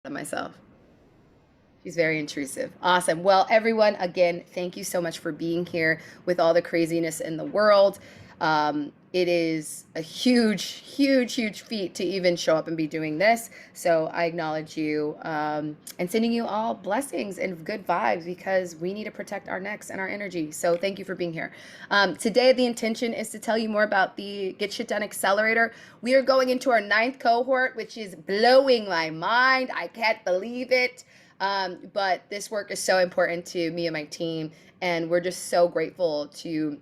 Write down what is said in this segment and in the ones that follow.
of myself. She's very intrusive. Awesome. Well, everyone, again, thank you so much for being here with all the craziness in the world. It is a huge, huge, huge feat to even show up and be doing this. So I acknowledge you and sending you all blessings and good vibes because we need to protect our necks and our energy. So thank you for being here. Today, the intention is to tell you more about the Get Shit Done Accelerator. We are going into our 9th cohort, which is blowing my mind. I can't believe it. But this work is so important to me and my team, and we're just so grateful to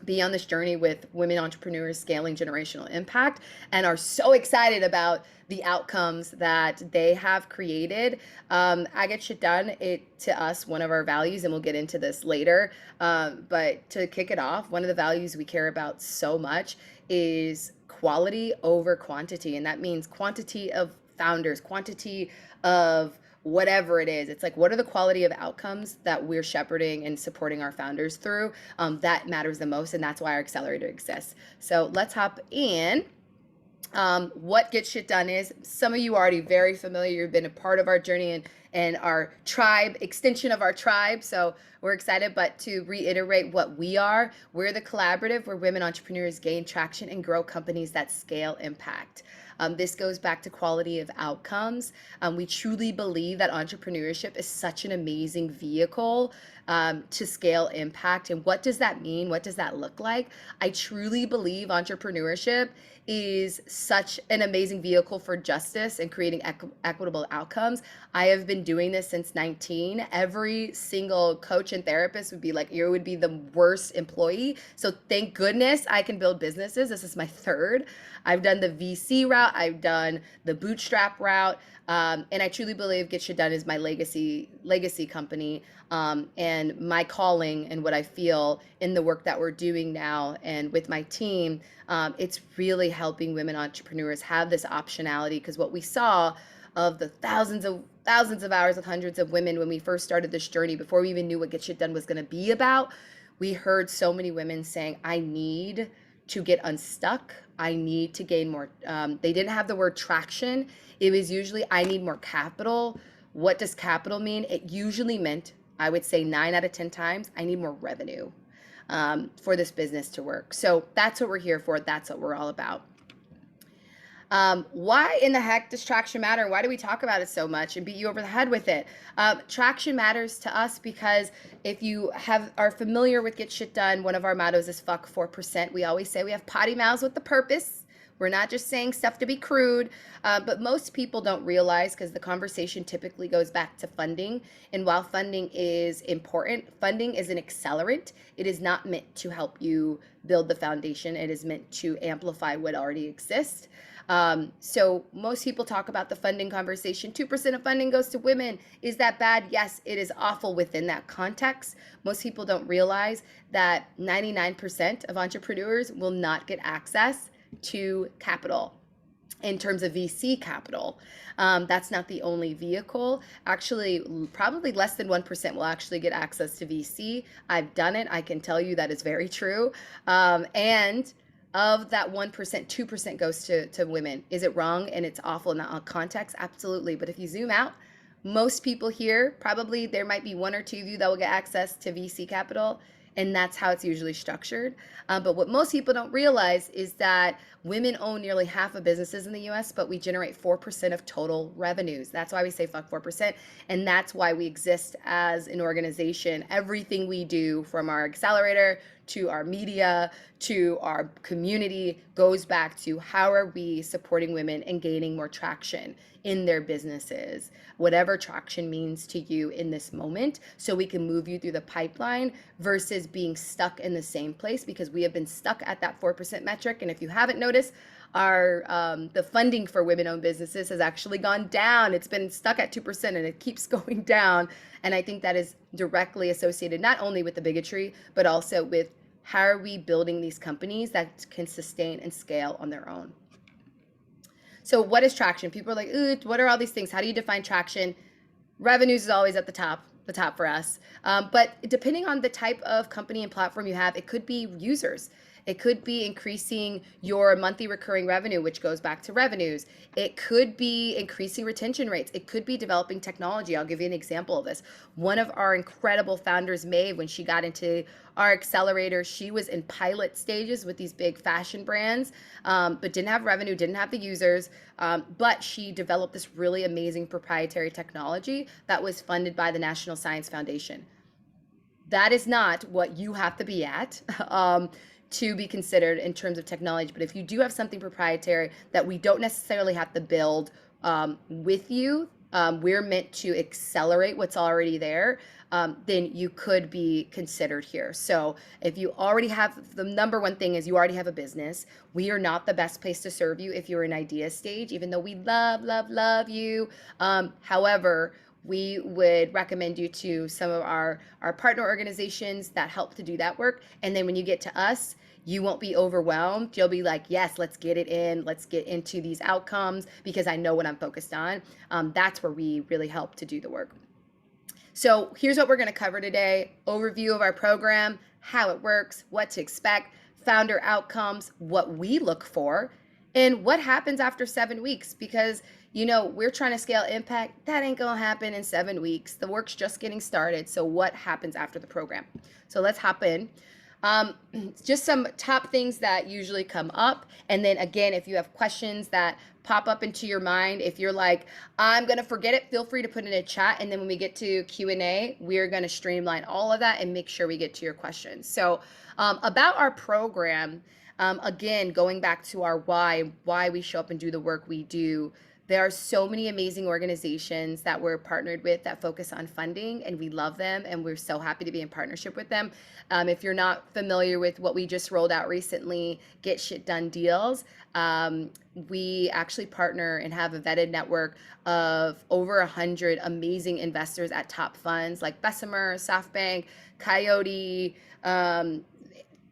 be on this journey with women entrepreneurs scaling generational impact and are so excited about the outcomes that they have created. I Get Shit Done, it to us, one of our values, and we'll get into this later. But to kick it off, one of the values we care about so much is quality over quantity. And that means quantity of founders, quantity of whatever it is. It's like, what are the quality of outcomes that we're shepherding and supporting our founders through? That matters the most, and that's why our accelerator exists. So let's hop in. What Get Shit Done is, some of you are already very familiar. You've been a part of our journey and our tribe, extension of our tribe. So we're excited, but to reiterate what we are, we're the collaborative where women entrepreneurs gain traction and grow companies that scale impact. This goes back to quality of outcomes. We truly believe that entrepreneurship is such an amazing vehicle to scale impact. And what does that mean? What does that look like? I truly believe entrepreneurship is such an amazing vehicle for justice and creating equitable outcomes. I have been doing this since 19. Every single coach and therapist would be like, you would be the worst employee. So thank goodness I can build businesses. This is my third. I've done the VC route. I've done the bootstrap route. And I truly believe Get Shit Done is my legacy company, and my calling and what I feel in the work that we're doing now and with my team. It's really helping women entrepreneurs have this optionality, because what we saw of the thousands of hours with hundreds of women when we first started this journey, before we even knew what Get Shit Done was going to be about, we heard so many women saying, I need to get unstuck. I need to gain more. They didn't have the word traction. It was usually, I need more capital. What does capital mean? It usually meant, I would say 9 out of 10 times, I need more revenue for this business to work. So that's what we're here for. That's what we're all about. Why in the heck does traction matter? Why do we talk about it so much and beat you over the head with it? Traction matters to us because if you are familiar with Get Shit Done, one of our mottos is fuck 4%. We always say we have potty mouths with the purpose. We're not just saying stuff to be crude, but most people don't realize, because the conversation typically goes back to funding. And while funding is important, funding is an accelerant. It is not meant to help you build the foundation. It is meant to amplify what already exists. So most people talk about the funding conversation. 2% of funding goes to women. Is that bad? Yes, it is awful within that context. Most people don't realize that 99% of entrepreneurs will not get access to capital in terms of VC capital. That's not the only vehicle. Actually, probably less than 1% will actually get access to VC. I've done it. I can tell you that is very true. And of that 1%, 2% goes to women. Is it wrong and it's awful in that context? Absolutely. But if you zoom out, most people here, probably there might be 1 or 2 of you that will get access to VC capital. And that's how it's usually structured. But what most people don't realize is that women own nearly half of businesses in the US, but we generate 4% of total revenues. That's why we say fuck 4%. And that's why we exist as an organization. Everything we do, from our accelerator to our media to our community, goes back to how are we supporting women and gaining more traction in their businesses, whatever traction means to you in this moment, so we can move you through the pipeline versus being stuck in the same place, because we have been stuck at that 4% metric. And if you haven't noticed, our the funding for women-owned businesses has actually gone down. It's been stuck at 2% and it keeps going down. And I think that is directly associated not only with the bigotry, but also with how are we building these companies that can sustain and scale on their own. So what is traction? People are like, ooh, what are all these things? How do you define traction? Revenues is always at the top for us. But depending on the type of company and platform you have, it could be users. It could be increasing your monthly recurring revenue, which goes back to revenues. It could be increasing retention rates. It could be developing technology. I'll give you an example of this. One of our incredible founders, Maeve, when she got into our accelerator, she was in pilot stages with these big fashion brands, but didn't have revenue, didn't have the users. But she developed this really amazing proprietary technology that was funded by the National Science Foundation. That is not what you have to be at to be considered in terms of technology. But if you do have something proprietary that we don't necessarily have to build with you, we're meant to accelerate what's already there, then you could be considered here. So if you already have, the number one thing is you already have a business. We are not the best place to serve you if you're in idea stage, even though we love, love, love you. However, we would recommend you to some of our partner organizations that help to do that work. And then when you get to us, you won't be overwhelmed. You'll be like, yes, let's get it in. Let's get into these outcomes because I know what I'm focused on. That's where we really help to do the work. So here's what we're going to cover today. Overview of our program, how it works, what to expect, founder outcomes, what we look for, and what happens after 7 weeks. Because, we're trying to scale impact. That ain't going to happen in 7 weeks. The work's just getting started. So what happens after the program? So let's hop in. Just some top things that usually come up. And then again, if you have questions that pop up into your mind, if you're like, I'm going to forget it, feel free to put it in a chat. And then when we get to Q&A, we're going to streamline all of that and make sure we get to your questions. So about our program, again, going back to our why we show up and do the work we do. There are so many amazing organizations that we're partnered with that focus on funding, and we love them, and we're so happy to be in partnership with them. If you're not familiar with what we just rolled out recently, Get Sht Done deals, we actually partner and have a vetted network of over 100 amazing investors at top funds like Bessemer, SoftBank, Coyote,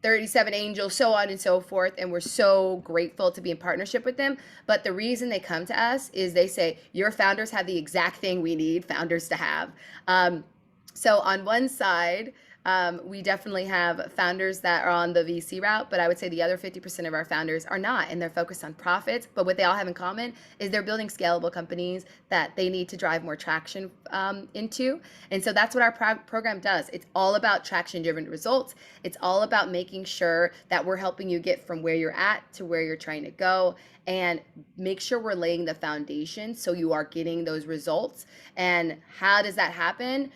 37 Angels, so on and so forth. And we're so grateful to be in partnership with them. But the reason they come to us is they say, your founders have the exact thing we need founders to have. So on one side, we definitely have founders that are on the VC route, but I would say the other 50% of our founders are not, and they're focused on profits. But what they all have in common is they're building scalable companies that they need to drive more traction into. And so that's what our program does. It's all about traction-driven results. It's all about making sure that we're helping you get from where you're at to where you're trying to go, and make sure we're laying the foundation so you are getting those results. And how does that happen?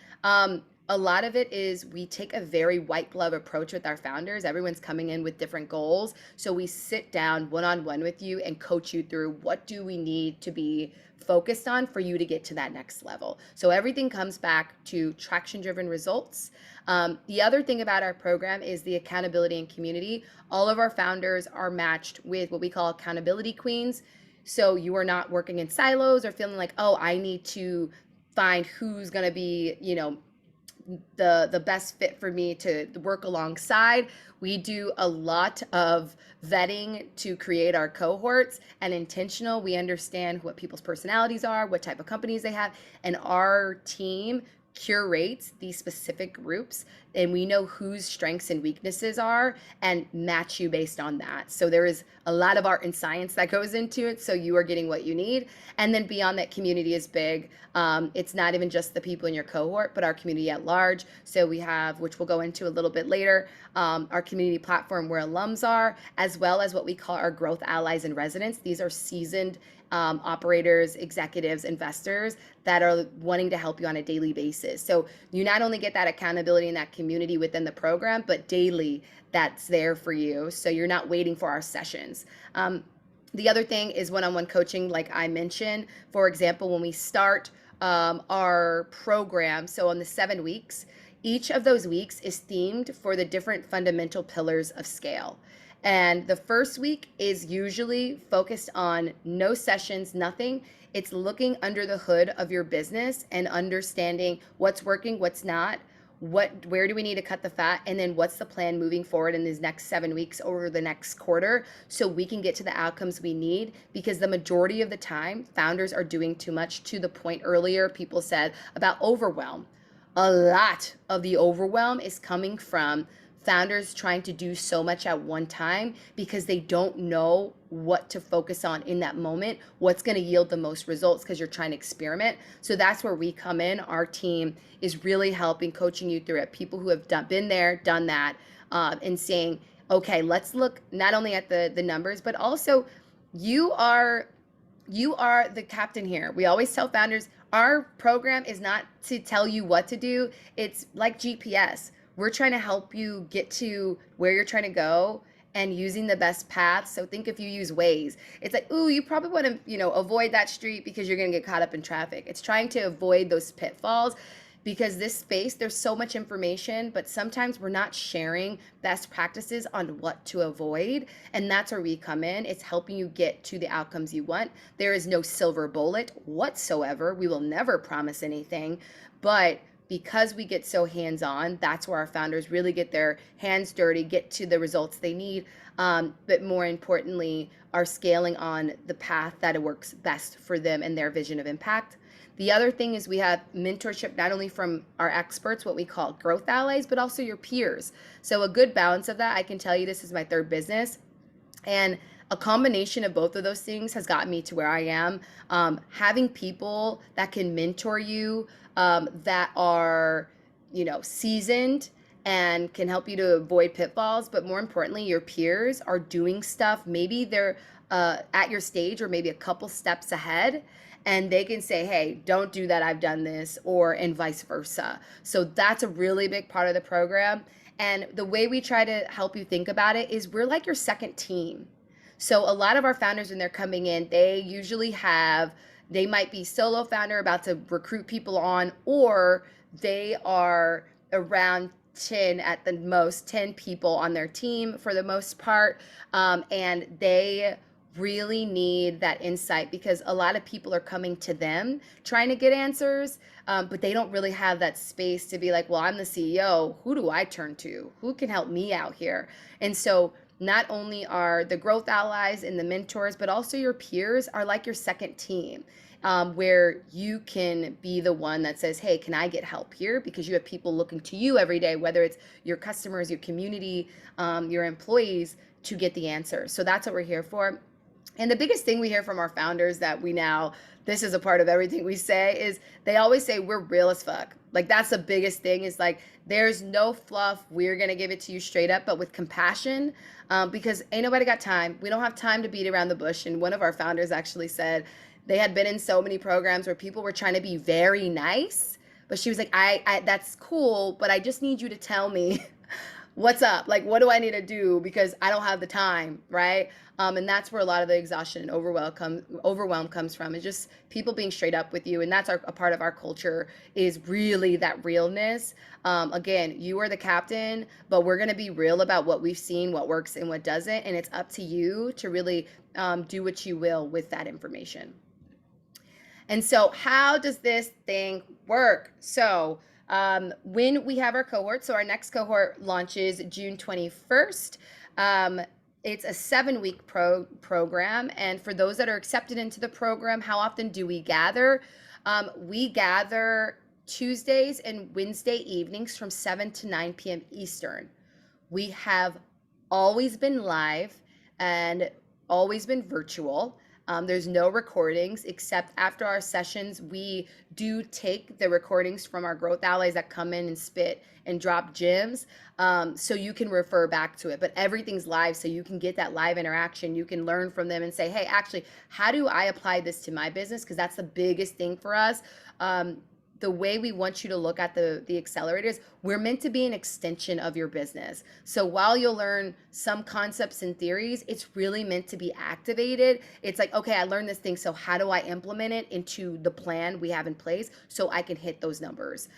A lot of it is we take a very white glove approach with our founders. Everyone's coming in with different goals. So we sit down one-on-one with you and coach you through what do we need to be focused on for you to get to that next level. So everything comes back to traction-driven results. The other thing about our program is the accountability and community. All of our founders are matched with what we call accountability queens. So you are not working in silos or feeling like, oh, I need to find who's going to be, the best fit for me to work alongside. We do a lot of vetting to create our cohorts, and intentional. We understand what people's personalities are, what type of companies they have, and our team curates these specific groups, and we know whose strengths and weaknesses are and match you based on that. So there is a lot of art and science that goes into it, so you are getting what you need. And then beyond that, community is big. It's not even just the people in your cohort, but our community at large. So we have, which we'll go into a little bit later, our community platform where alums are, as well as what we call our growth allies and residents. These are seasoned operators, executives, investors that are wanting to help you on a daily basis. So you not only get that accountability and that community within the program, but daily that's there for you. So you're not waiting for our sessions. The other thing is one-on-one coaching, like I mentioned. For example, when we start our program, so on the 7 weeks, each of those weeks is themed for the different fundamental pillars of scale. And the first week is usually focused on no sessions, nothing. It's looking under the hood of your business and understanding what's working, what's not, where do we need to cut the fat, and then what's the plan moving forward in these next 7 weeks over the next quarter so we can get to the outcomes we need. Because the majority of the time, founders are doing too much. To the point earlier, people said about overwhelm. A lot of the overwhelm is coming from founders trying to do so much at one time because they don't know what to focus on in that moment, what's going to yield the most results, because you're trying to experiment. So that's where we come in. Our team is really helping, coaching you through it. People who have been there, done that, and saying, okay, let's look not only at the numbers, but also you are the captain here. We always tell founders, our program is not to tell you what to do. It's like GPS. We're trying to help you get to where you're trying to go and using the best paths. So think if you use Waze, it's like, ooh, you probably want to, avoid that street because you're going to get caught up in traffic. It's trying to avoid those pitfalls, because this space, there's so much information, but sometimes we're not sharing best practices on what to avoid. And that's where we come in. It's helping you get to the outcomes you want. There is no silver bullet whatsoever. We will never promise anything, but because we get so hands-on, that's where our founders really get their hands dirty, get to the results they need, but more importantly, are scaling on the path that works best for them and their vision of impact. The other thing is we have mentorship not only from our experts, what we call growth allies, but also your peers. So a good balance of that. I can tell you this is my third business, and a combination of both of those things has gotten me to where I am. Having people that can mentor you, that are, seasoned and can help you to avoid pitfalls, but more importantly, your peers are doing stuff. Maybe they're at your stage or maybe a couple steps ahead, and they can say, hey, don't do that, I've done this, or and vice versa. So that's a really big part of the program. And the way we try to help you think about it is we're like your second team. So a lot of our founders, when they're coming in, they might be solo founder about to recruit people on, or they are around 10 at the most, 10 people on their team for the most part. And they really need that insight, because a lot of people are coming to them trying to get answers, but they don't really have that space to be like, well, I'm the CEO. Who do I turn to? Who can help me out here? And so not only are the growth allies and the mentors, but also your peers are like your second team, where you can be the one that says, hey, can I get help here? Because you have people looking to you every day, whether it's your customers, your community, your employees, to get the answer. So that's what we're here for. And the biggest thing we hear from our founders that this is a part of everything we say, is they always say we're real as fuck. Like, that's the biggest thing, is like, there's no fluff. We're going to give it to you straight up, but with compassion, because ain't nobody got time. We don't have time to beat around the bush. And one of our founders actually said they had been in so many programs where people were trying to be very nice, but she was like, I that's cool, but I just need you to tell me what's up? Like, what do I need to do? Because I don't have the time, right? And that's where a lot of the exhaustion and overwhelm comes from. It's just people being straight up with you. And that's a part of our culture, is really that realness. Again, you are the captain, but we're going to be real about what we've seen, what works and what doesn't. And it's up to you to really do what you will with that information. And so how does this thing work? So when we have our cohort, so our next cohort launches June 21st. It's a 7-week program. And for those that are accepted into the program, how often do we gather? We gather Tuesdays and Wednesday evenings from 7 to 9 p.m. Eastern. We have always been live and always been virtual. There's no recordings, except after our sessions, we do take the recordings from our growth allies that come in and spit and drop gems, so you can refer back to it. But everything's live, so you can get that live interaction. You can learn from them and say, hey, actually, how do I apply this to my business? Because that's the biggest thing for us. The way we want you to look at the accelerators, we're meant to be an extension of your business. So while you'll learn some concepts and theories, it's really meant to be activated. It's like, okay, I learned this thing, so how do I implement it into the plan we have in place so I can hit those numbers?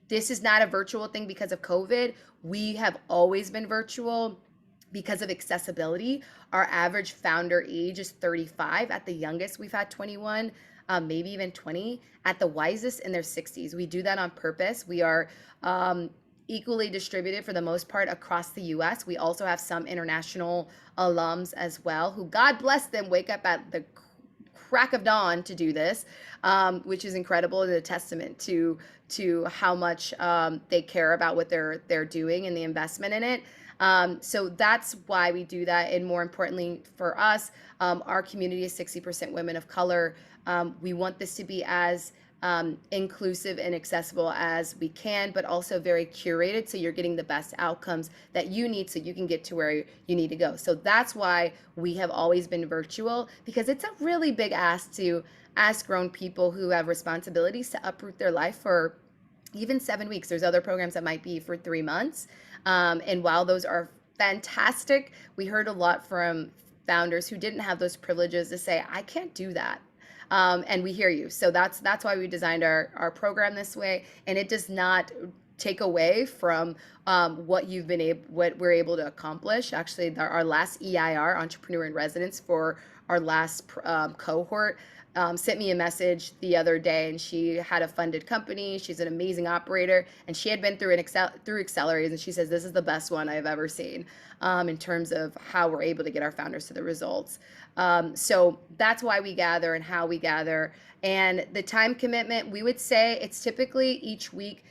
This is not a virtual thing because of COVID. We have always been virtual because of accessibility. Our average founder age is 35. At the youngest, we've had 21. Maybe even 20, at the wisest in their 60s. We do that on purpose. We are equally distributed for the most part across the US. We also have some international alums as well, who, God bless them, wake up at the crack of dawn to do this, which is incredible and a testament to how much they care about what they're doing and the investment in it. So that's why we do that. And more importantly for us, our community is 60% women of color. We want this to be as inclusive and accessible as we can, but also very curated so you're getting the best outcomes that you need so you can get to where you need to go. So that's why we have always been virtual, because it's a really big ask to ask grown people who have responsibilities to uproot their life for even 7 weeks. There's other programs that might be for 3 months. And while those are fantastic, we heard a lot from founders who didn't have those privileges to say, I can't do that. And we hear you. So that's why we designed our program this way. And it does not take away from what we're able to accomplish. Actually, our last EIR, Entrepreneur in Residence, for our last cohort, sent me a message the other day, and she had a funded company. She's an amazing operator, and she had been through Accelerators, and she says this is the best one I've ever seen in terms of how we're able to get our founders to the results. So that's why we gather and how we gather. And the time commitment, we would say it's typically each week,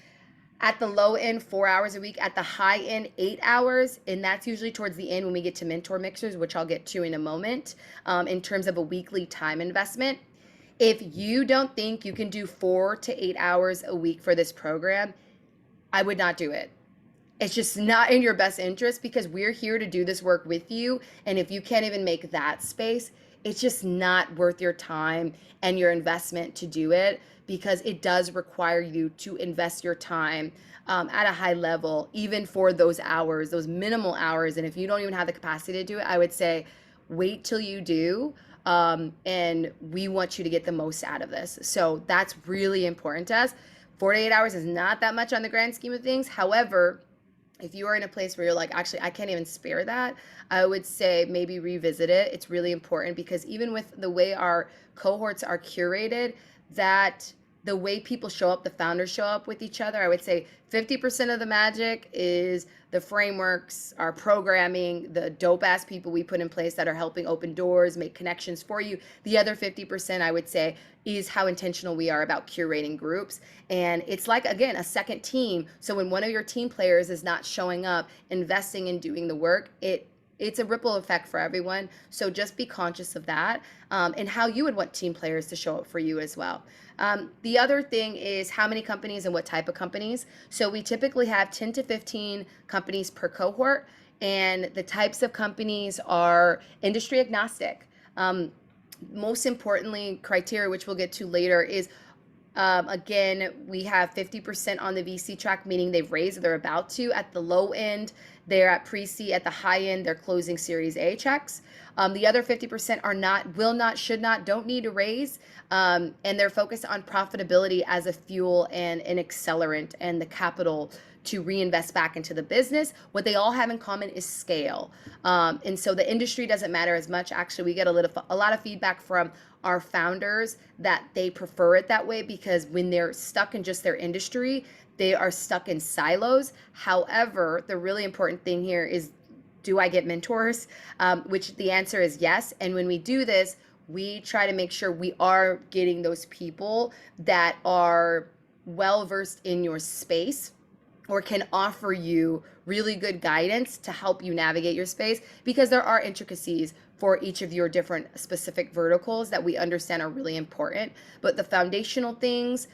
at the low end, 4 hours a week. At the high end, 8 hours. And that's usually towards the end when we get to mentor mixers, which I'll get to in a moment, in terms of a weekly time investment. If you don't think you can do 4 to 8 hours a week for this program, I would not do it. It's just not in your best interest, because we're here to do this work with you. And if you can't even make that space, it's just not worth your time and your investment to do it, because it does require you to invest your time at a high level, even for those hours, those minimal hours. And if you don't even have the capacity to do it, I would say wait till you do. And we want you to get the most out of this. So that's really important to us. 48 hours is not that much on the grand scheme of things. However, if you are in a place where you're like, actually, I can't even spare that, I would say maybe revisit it. It's really important, because even with the way our cohorts are curated, that the way people show up, the founders show up with each other, I would say 50% of the magic is the frameworks, our programming, the dope ass people we put in place that are helping open doors, make connections for you. The other 50%, I would say, is how intentional we are about curating groups. And it's like, again, a second team. So when one of your team players is not showing up, investing and doing the work, it's a ripple effect for everyone. So just be conscious of that, and how you would want team players to show up for you as well. The other thing is how many companies and what type of companies. So we typically have 10 to 15 companies per cohort, and the types of companies are industry agnostic. Most importantly, criteria, which we'll get to later, is again, we have 50% on the VC track, meaning they've raised or they're about to. At the low end, they're at pre-seed. At the high end, they're closing Series A checks. The other 50% are not, will not, should not, don't need to raise. And they're focused on profitability as a fuel and an accelerant and the capital to reinvest back into the business. What they all have in common is scale. And so the industry doesn't matter as much. Actually, we get a lot of feedback from our founders that they prefer it that way, because when they're stuck in just their industry, they are stuck in silos. However, the really important thing here is, do I get mentors? Which the answer is yes. And when we do this, we try to make sure we are getting those people that are well-versed in your space, or can offer you really good guidance to help you navigate your space, because there are intricacies for each of your different specific verticals that we understand are really important. But the foundational things,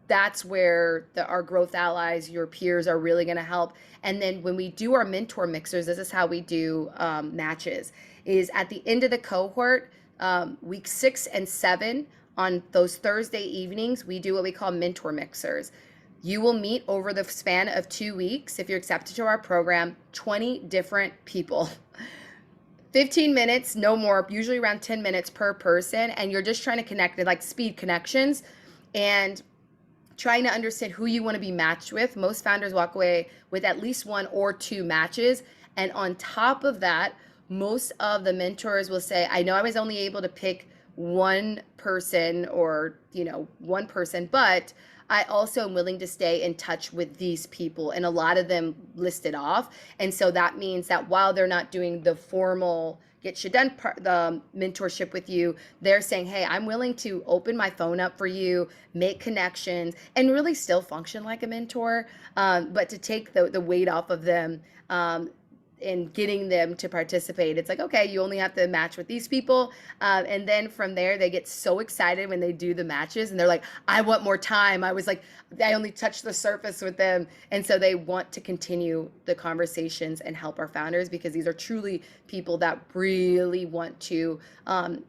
that's where our growth allies, your peers, are really going to help. And then when we do our mentor mixers, this is how we do matches, is at the end of the cohort, week 6 and 7, on those Thursday evenings, we do what we call mentor mixers. You will meet over the span of 2 weeks, if you're accepted to our program, 20 different people. 15 minutes, no more, usually around 10 minutes per person. And you're just trying to connect, like speed connections, and trying to understand who you want to be matched with. Most founders walk away with at least 1 or 2 matches. And on top of that, most of the mentors will say, I know I was only able to pick one person or, one person, but I also am willing to stay in touch with these people, and a lot of them listed off. And so that means that while they're not doing the formal Get Sht Done the mentorship with you, they're saying, hey, I'm willing to open my phone up for you, make connections, and really still function like a mentor, but to take the weight off of them, in getting them to participate. It's like, okay, you only have to match with these people. And then from there, they get so excited when they do the matches and they're like, I want more time. I was like, I only touched the surface with them. And so they want to continue the conversations and help our founders, because these are truly people that really want to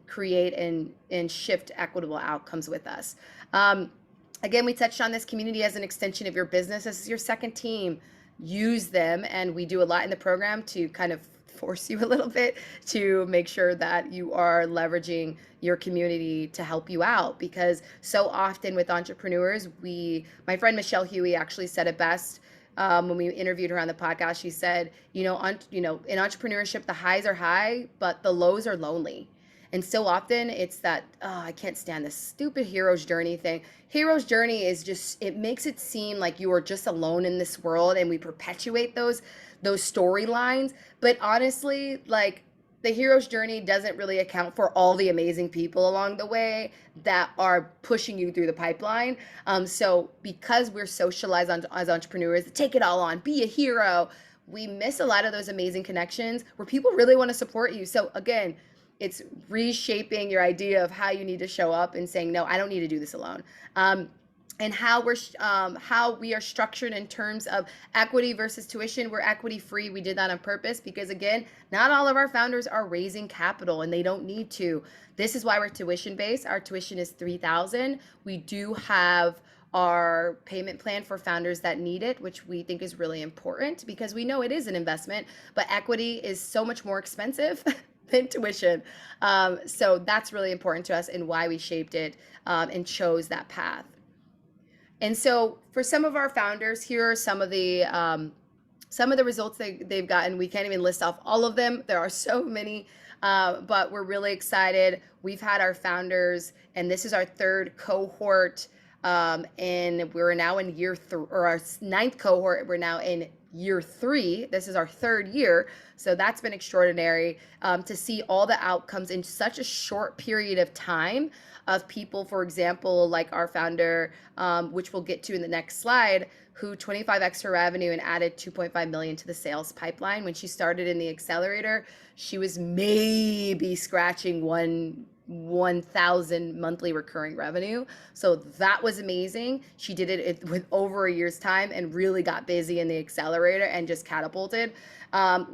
create and shift equitable outcomes with us. Again, we touched on this community as an extension of your business. This is your second team. Use them, and we do a lot in the program to kind of force you a little bit to make sure that you are leveraging your community to help you out, because so often with entrepreneurs, my friend Michelle Huey actually said it best, when we interviewed her on the podcast. She said, in entrepreneurship, the highs are high, but the lows are lonely. And so often it's that, oh, I can't stand this stupid hero's journey thing. Hero's journey is just, it makes it seem like you are just alone in this world, and we perpetuate those storylines. But honestly, like, the hero's journey doesn't really account for all the amazing people along the way that are pushing you through the pipeline. So because we're socialized as entrepreneurs, take it all on, be a hero, we miss a lot of those amazing connections where people really want to support you. So again, it's reshaping your idea of how you need to show up and saying, no, I don't need to do this alone. And how we are structured in terms of equity versus tuition. We're equity free. We did that on purpose because, again, not all of our founders are raising capital, and they don't need to. This is why we're tuition based. Our tuition is $3,000. We do have our payment plan for founders that need it, which we think is really important because we know it is an investment, but equity is so much more expensive than tuition. So that's really important to us and why we shaped it and chose that path. And so for some of our founders, here are some of the results they've gotten. We can't even list off all of them. There are so many, but we're really excited. We've had our founders, and this is our third cohort, and we're now in year 3, or our 9th cohort. We're now in year 3. This is our 3rd year. So that's been extraordinary, to see all the outcomes in such a short period of time of people, for example, like our founder, which we'll get to in the next slide, who 25x her revenue and added 2.5 million to the sales pipeline. When she started in the Accelerator, she was maybe scratching 1,000 monthly recurring revenue. So that was amazing. She did it with over a year's time and really got busy in the Accelerator and just catapulted.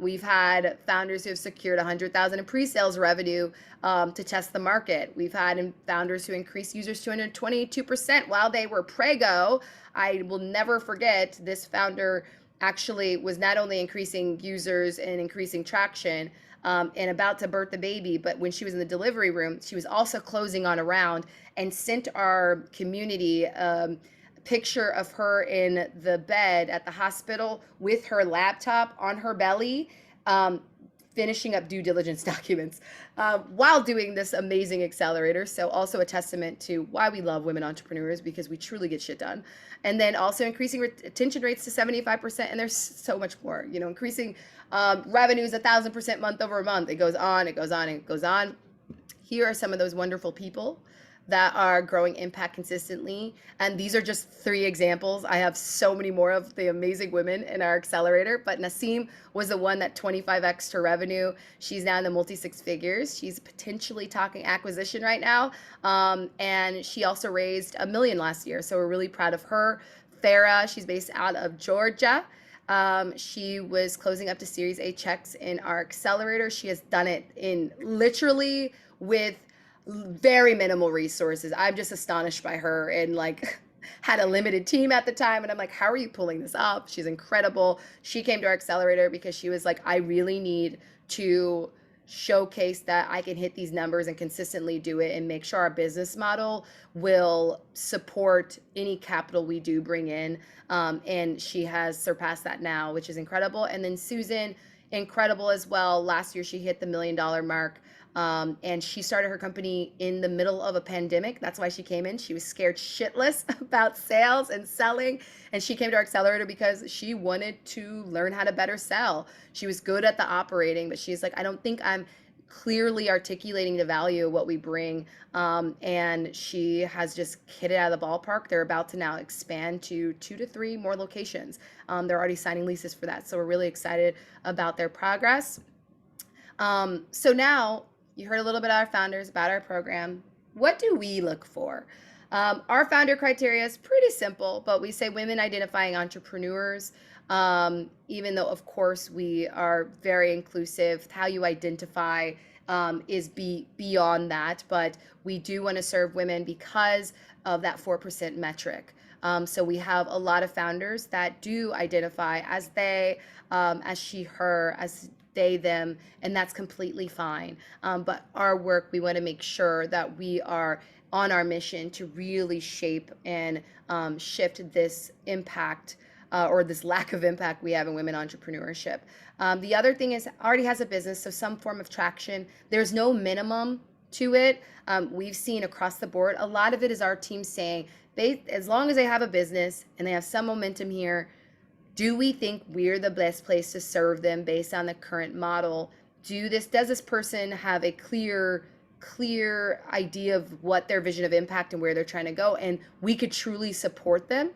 We've had founders who have secured 100,000 in pre-sales revenue to test the market. We've had founders who increased users 222% while they were prego. I will never forget, this founder actually was not only increasing users and increasing traction, and about to birth the baby, but when she was in the delivery room, she was also closing on a round and sent our community a picture of her in the bed at the hospital with her laptop on her belly, finishing up due diligence documents while doing this amazing accelerator. So also a testament to why we love women entrepreneurs, because we truly get shit done. And then also increasing retention rates to 75%. And there's so much more, increasing revenues 1,000% month over month. It goes on, it goes on, and it goes on. Here are some of those wonderful people that are growing impact consistently. And these are just 3 examples. I have so many more of the amazing women in our accelerator, but Nasim was the one that 25x'd her revenue. She's now in the multi-6 figures. She's potentially talking acquisition right now. And she also raised $1 million last year. So we're really proud of her. Farah, she's based out of Georgia. She was closing up to Series A checks in our accelerator. She has done it in literally with very minimal resources. I'm just astonished by her, and had a limited team at the time. And I'm like, how are you pulling this up? She's incredible. She came to our accelerator because she was like, I really need to showcase that I can hit these numbers and consistently do it and make sure our business model will support any capital we do bring in. And she has surpassed that now, which is incredible. And then Susan, incredible as well. Last year, she hit the $1 million mark. And she started her company in the middle of a pandemic. That's why she came in. She was scared shitless about sales and selling. And she came to our accelerator because she wanted to learn how to better sell. She was good at the operating, but she's like, I don't think I'm clearly articulating the value of what we bring. And she has just hit it out of the ballpark. They're about to now expand to 2 to 3 more locations. They're already signing leases for that. So we're really excited about their progress. So now you heard a little bit about our founders, about our program. What do we look for? Our founder criteria is pretty simple, but we say women identifying entrepreneurs. Even though, of course, we are very inclusive, how you identify is beyond that, but we do want to serve women because of that 4% metric. So we have a lot of founders that do identify as they, as she, her, as they, them, and that's completely fine. But our work, we want to make sure that we are on our mission to really shape and shift this impact or this lack of impact we have in women entrepreneurship. The other thing is already has a business, so some form of traction. There's no minimum to it. We've seen across the board, a lot of it is our team saying, as long as they have a business and they have some momentum here, do we think we're the best place to serve them based on the current model? Does this person have a clear idea of what their vision of impact and where they're trying to go? And we could truly support them.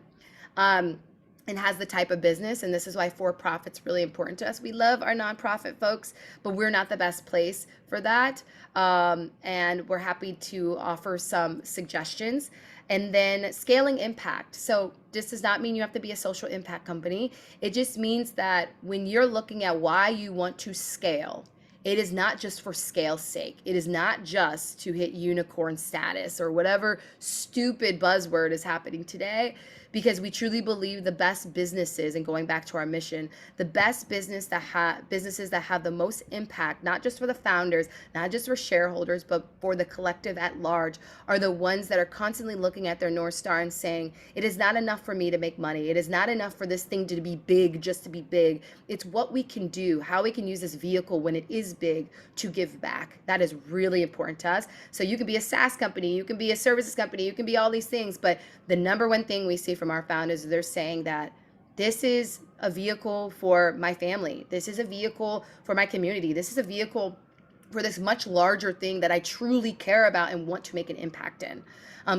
And has the type of business, and this is why for-profit's really important to us. We love our nonprofit folks, but we're not the best place for that. And we're happy to offer some suggestions. And then scaling impact. So this does not mean you have to be a social impact company. It just means that when you're looking at why you want to scale, it is not just for scale's sake. It is not just to hit unicorn status or whatever stupid buzzword is happening today, because we truly believe the best businesses, and going back to our mission, the best businesses that have the most impact, not just for the founders, not just for shareholders, but for the collective at large, are the ones that are constantly looking at their North Star and saying, it is not enough for me to make money. It is not enough for this thing to be big just to be big. It's what we can do, how we can use this vehicle when it is big to give back. That is really important to us. So you can be a SaaS company, you can be a services company, you can be all these things, but the number one thing we see from our founders is they're saying that this is a vehicle for my family. This is a vehicle for my community. This is a vehicle for this much larger thing that I truly care about and want to make an impact in.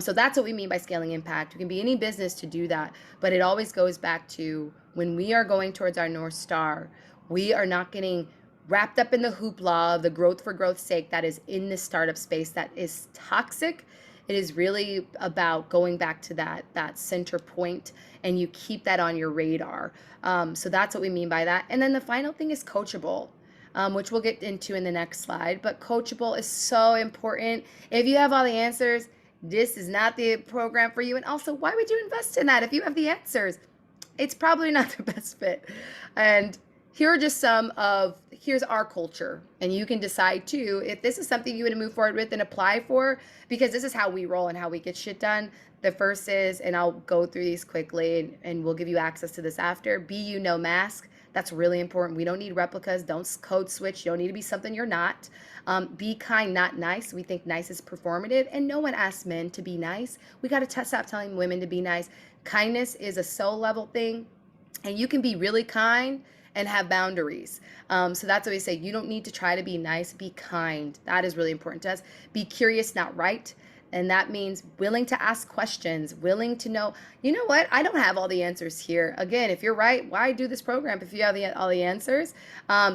So that's what we mean by scaling impact. You can be any business to do that, but it always goes back to when we are going towards our North Star, we are not getting wrapped up in the hoopla of the growth for growth's sake that is in this startup space that is toxic. It is really about going back to that center point, and you keep that on your radar. So that's what we mean by that. And then the final thing is coachable, which we'll get into in the next slide. But coachable is so important. If you have all the answers, this is not the program for you. And also, why would you invest in that if you have the answers? It's probably not the best fit. And here are just here's our culture, and you can decide too if this is something you want to move forward with and apply for, because this is how we roll and how we get shit done. The first is, and I'll go through these quickly and we'll give you access to this after, no mask. That's really important. We don't need replicas. Don't code switch. You don't need to be something you're not. Be kind, not nice. We think nice is performative, and no one asks men to be nice. We got to stop telling women to be nice. Kindness is a soul level thing, and you can be really kind and have boundaries. So that's what we say. You don't need to try to be nice. Be kind. That is really important to us. Be curious, not right. And that means willing to ask questions, willing to know, you know what, I don't have all the answers here. Again, if you're right, why do this program if you have all the answers?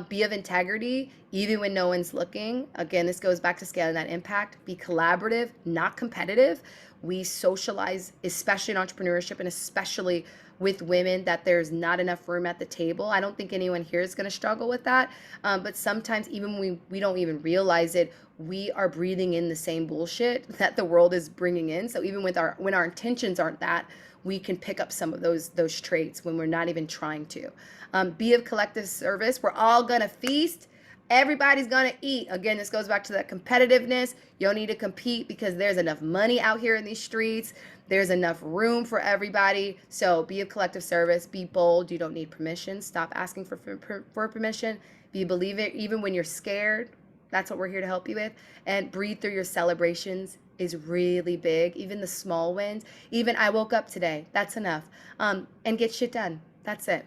Be of integrity, even when no one's looking. Again, this goes back to scaling that impact. Be collaborative, not competitive. We socialize, especially in entrepreneurship and especially with women, that there's not enough room at the table. I don't think anyone here is going to struggle with that. But sometimes even when we don't even realize it, we are breathing in the same bullshit that the world is bringing in. So even with when our intentions aren't that, we can pick up some of those traits when we're not even trying to. Be of collective service. We're all going to feast. Everybody's going to eat. Again, this goes back to that competitiveness. You don't need to compete because there's enough money out here in these streets. There's enough room for everybody. So be of collective service. Be bold. You don't need permission. Stop asking for permission. Be a believer even when you're scared. That's what we're here to help you with. And breathe through your celebrations is really big. Even the small wins. Even I woke up today. That's enough. And get shit done. That's it.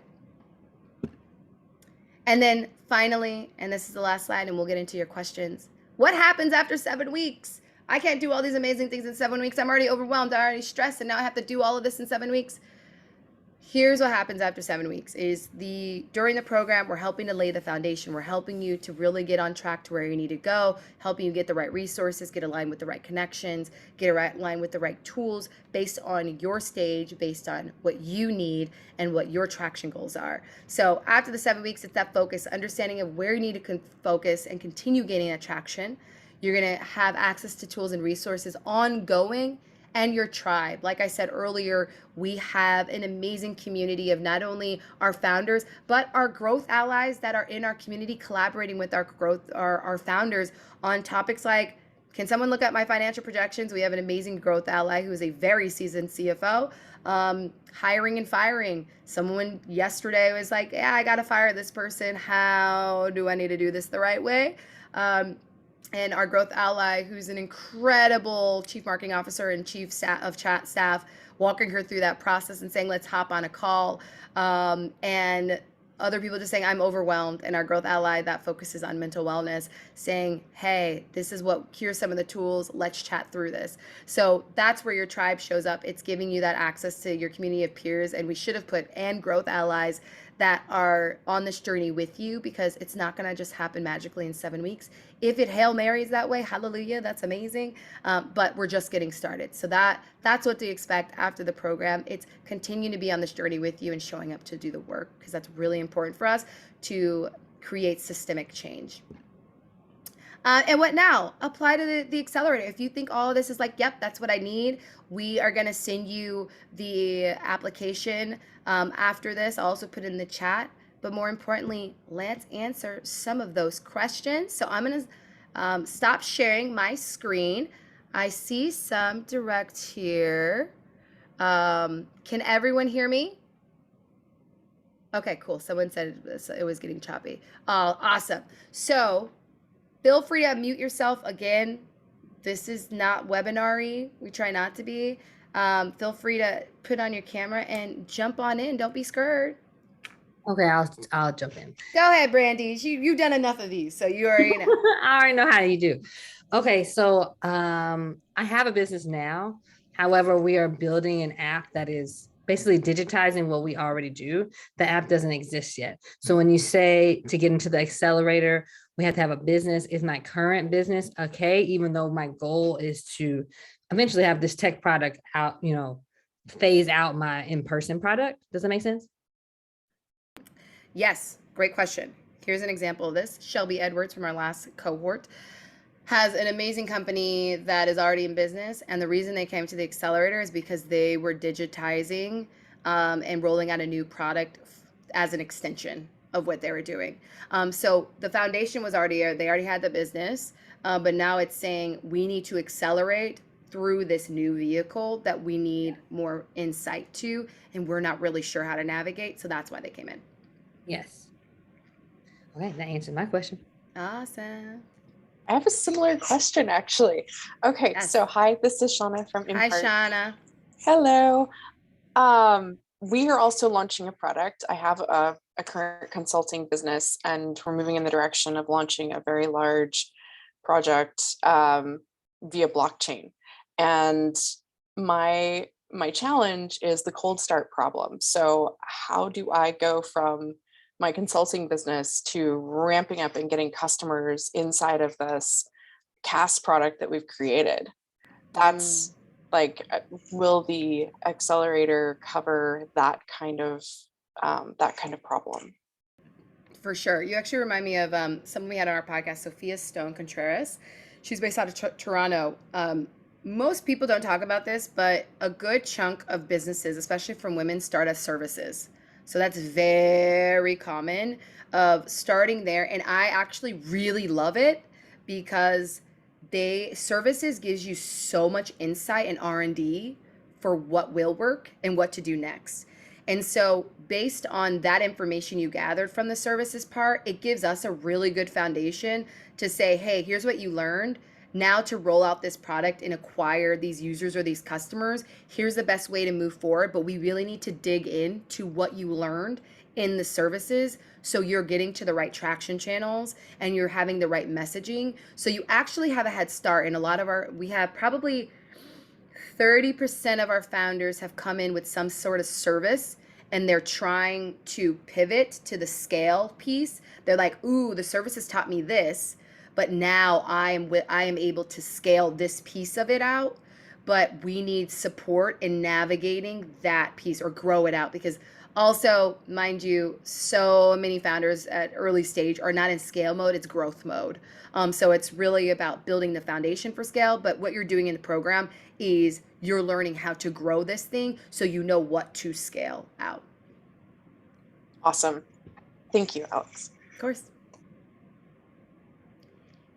And then finally, and this is the last slide, and we'll get into your questions. What happens after 7 weeks? I can't do all these amazing things in 7 weeks. I'm already overwhelmed. I'm already stressed, and now I have to do all of this in 7 weeks. Here's what happens after 7 weeks is during the program, we're helping to lay the foundation. We're helping you to really get on track to where you need to go, helping you get the right resources, get aligned with the right connections, get aligned with the right tools based on your stage, based on what you need and what your traction goals are. So after the 7 weeks, it's that focus, understanding of where you need to focus and continue gaining that traction. You're going to have access to tools and resources ongoing, and your tribe. Like I said earlier, we have an amazing community of not only our founders, but our growth allies that are in our community collaborating with our founders on topics like, can someone look at my financial projections? We have an amazing growth ally who is a very seasoned CFO. Hiring and firing. Someone yesterday was like, yeah, I got to fire this person. How do I need to do this the right way? And our growth ally, who's an incredible chief marketing officer and chief of chat staff, walking her through that process and saying, let's hop on a call. And other people just saying, I'm overwhelmed. And our growth ally that focuses on mental wellness saying, hey, here's some of the tools. Let's chat through this. So that's where your tribe shows up. It's giving you that access to your community of peers. And we should have put and growth allies that are on this journey with you, because it's not going to just happen magically in 7 weeks. If it Hail Marys that way, hallelujah, that's amazing. But we're just getting started. So that's what to expect after the program. It's continuing to be on this journey with you and showing up to do the work, because that's really important for us to create systemic change. And what now? Apply to the accelerator. If you think all of this is like, yep, that's what I need, we are going to send you the application after this. I'll also put it in the chat. But more importantly, let's answer some of those questions. So I'm going to stop sharing my screen. I see some direct here. Can everyone hear me? Okay, cool. Someone said it was getting choppy. Awesome. So feel free to unmute yourself. Again, this is not webinar-y. We try not to be. Feel free to put on your camera and jump on in. Don't be scared. Okay, I'll jump in. Go ahead, Brandy. You've done enough of these, so you already know. I already know how you do. Okay, so I have a business now. However, we are building an app that is basically digitizing what we already do. The app doesn't exist yet. So when you say to get into the accelerator, we have to have a business. Is my current business okay? Even though my goal is to eventually have this tech product out, phase out my in-person product. Does that make sense? Yes, great question. Here's an example of this. Shelby Edwards from our last cohort has an amazing company that is already in business. And the reason they came to the accelerator is because they were digitizing and rolling out a new product as an extension of what they were doing. So the foundation was already there. They already had the business, but now it's saying we need to accelerate through this new vehicle that we need more insight to, and we're not really sure how to navigate. So that's why they came in. Yes. Okay, that answered my question. Awesome. I have a similar question, actually. Okay, Yes. So hi, this is Shauna from Hi, Impart. Shauna. Hello. We are also launching a product. I have a current consulting business, and we're moving in the direction of launching a very large project via blockchain. And my challenge is the cold start problem. So how do I go from my consulting business to ramping up and getting customers inside of this CAS product that we've created? That's like, will the accelerator cover that kind of problem? For sure. You actually remind me of someone we had on our podcast, Sophia Stone Contreras. She's based out of Toronto. Most people don't talk about this, but a good chunk of businesses, especially from women, start as services. So that's very common of starting there. And I actually really love it because services gives you so much insight and R&D for what will work and what to do next. And so based on that information you gathered from the services part, it gives us a really good foundation to say, hey, here's what you learned. Now to roll out this product and acquire these users or these customers, here's the best way to move forward. But we really need to dig into what you learned in the services so you're getting to the right traction channels and you're having the right messaging. So you actually have a head start. And a lot of we have probably 30% of our founders have come in with some sort of service and they're trying to pivot to the scale piece. They're like, ooh, the services taught me this, but now I am able to scale this piece of it out. But we need support in navigating that piece or grow it out, because also, mind you, so many founders at early stage are not in scale mode, it's growth mode. So it's really about building the foundation for scale. But what you're doing in the program is you're learning how to grow this thing so you know what to scale out. Awesome. Thank you, Alex. Of course.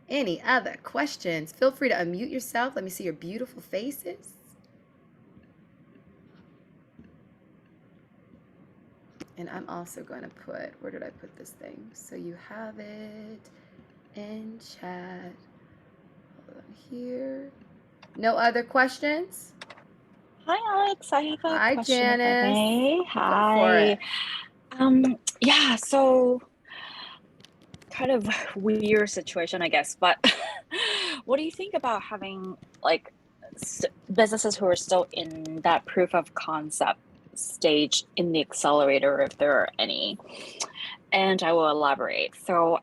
Any other questions? Feel free to unmute yourself. Let me see your beautiful faces. And I'm also going to put, where did I put this thing? So you have it in chat. Hold on here. No other questions? Hi, Alex. I have a Hi, question, if I Janice. may. Go for Hi. it. Yeah, so kind of weird situation, I guess, but what do you think about having like businesses who are still in that proof of concept stage in the accelerator, if there are any? And I will elaborate. So,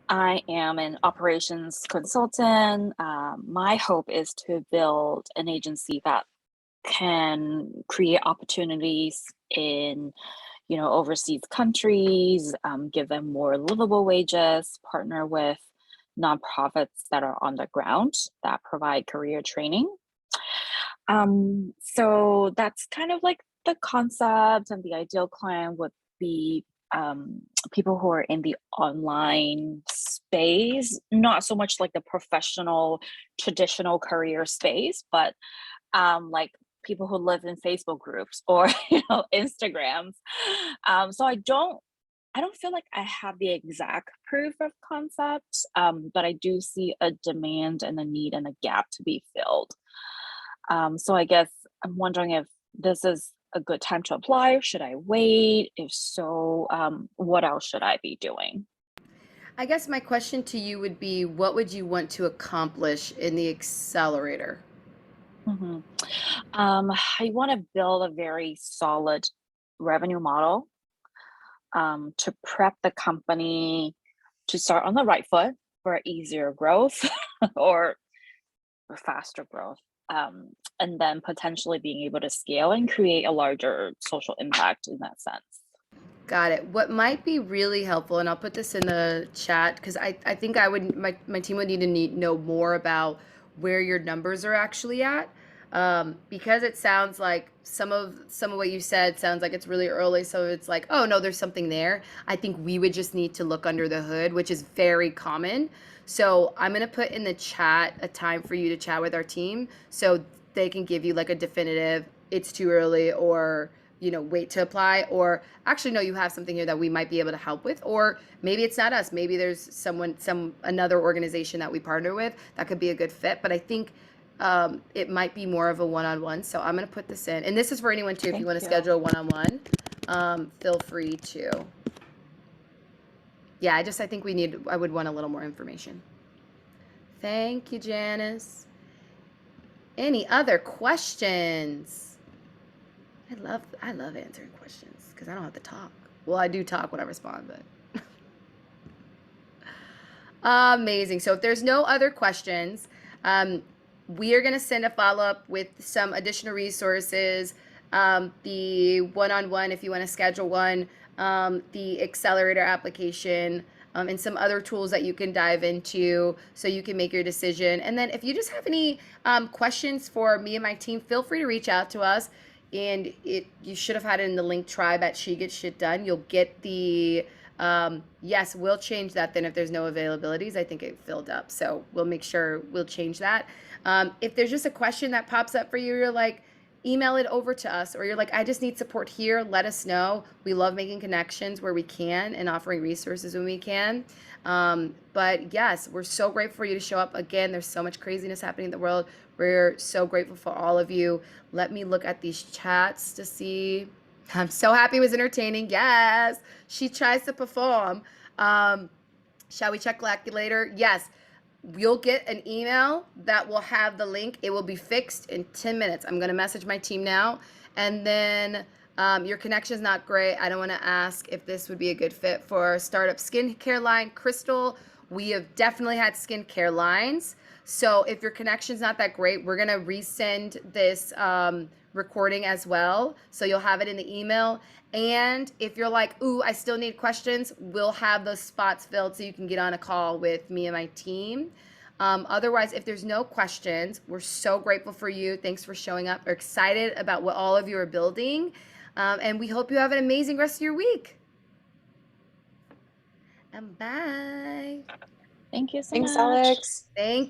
I am an operations consultant. My hope is to build an agency that can create opportunities in, overseas countries, give them more livable wages, partner with nonprofits that are on the ground that provide career training. So that's kind of like the concept, and the ideal client would be people who are in the online space, not so much like the professional traditional career space, but like people who live in Facebook groups or Instagrams. So I don't feel like I have the exact proof of concept, but I do see a demand and a need and a gap to be filled. So I guess I'm wondering if this is a good time to apply. Should I wait? If so, what else should I be doing? I guess my question to you would be, what would you want to accomplish in the accelerator? Mm-hmm. I want to build a very solid revenue model to prep the company to start on the right foot for easier growth or faster growth. And then potentially being able to scale and create a larger social impact in that sense. Got it. What might be really helpful, and I'll put this in the chat, because I think my team would need to know more about where your numbers are actually at. Because it sounds like some of what you said sounds like it's really early. So it's like, oh no, there's something there. I think we would just need to look under the hood, which is very common. So I'm going to put in the chat a time for you to chat with our team so they can give you like a definitive, it's too early, or wait to apply, or actually no, you have something here that we might be able to help with, or maybe it's not us, maybe there's another organization that we partner with that could be a good fit. But I think it might be more of a one-on-one. So I'm going to put this in, and this is for anyone too. If you want to schedule a one-on-one, feel free to. Yeah, I think I would want a little more information. Thank you, Janice. Any other questions? I love answering questions because I don't have to talk. Well, I do talk when I respond, but amazing. So if there's no other questions, we are going to send a follow-up with some additional resources, the one-on-one if you want to schedule one, the Accelerator application, and some other tools that you can dive into so you can make your decision. And then if you just have any questions for me and my team, feel free to reach out to us. And you should have had it in the link tribe at She Gets Shit Done. You'll get the, yes, we'll change that then if there's no availabilities. I think it filled up. So we'll make sure we'll change that. If there's just a question that pops up for you, you're like, email it over to us, or you're like, I just need support here, let us know. We love making connections where we can and offering resources when we can. But yes, we're so grateful for you to show up again. There's so much craziness happening in the world. We're so grateful for all of you. Let me look at these chats to see. I'm so happy it was entertaining. Yes, she tries to perform. Shall we check Accelerator? Yes. You'll get an email that will have the link. It will be fixed in 10 minutes. I'm going to message my team now. And then your connection is not great. I don't want to ask if this would be a good fit for startup skincare line. Crystal, we have definitely had skincare lines. So if your connection's not that great, we're going to resend this recording as well. So you'll have it in the email. And if you're like, ooh, I still need questions, we'll have those spots filled so you can get on a call with me and my team. Otherwise, if there's no questions, we're so grateful for you. Thanks for showing up. We're excited about what all of you are building. And we hope you have an amazing rest of your week. And bye. Thank you so Thanks, much. Alex. Thank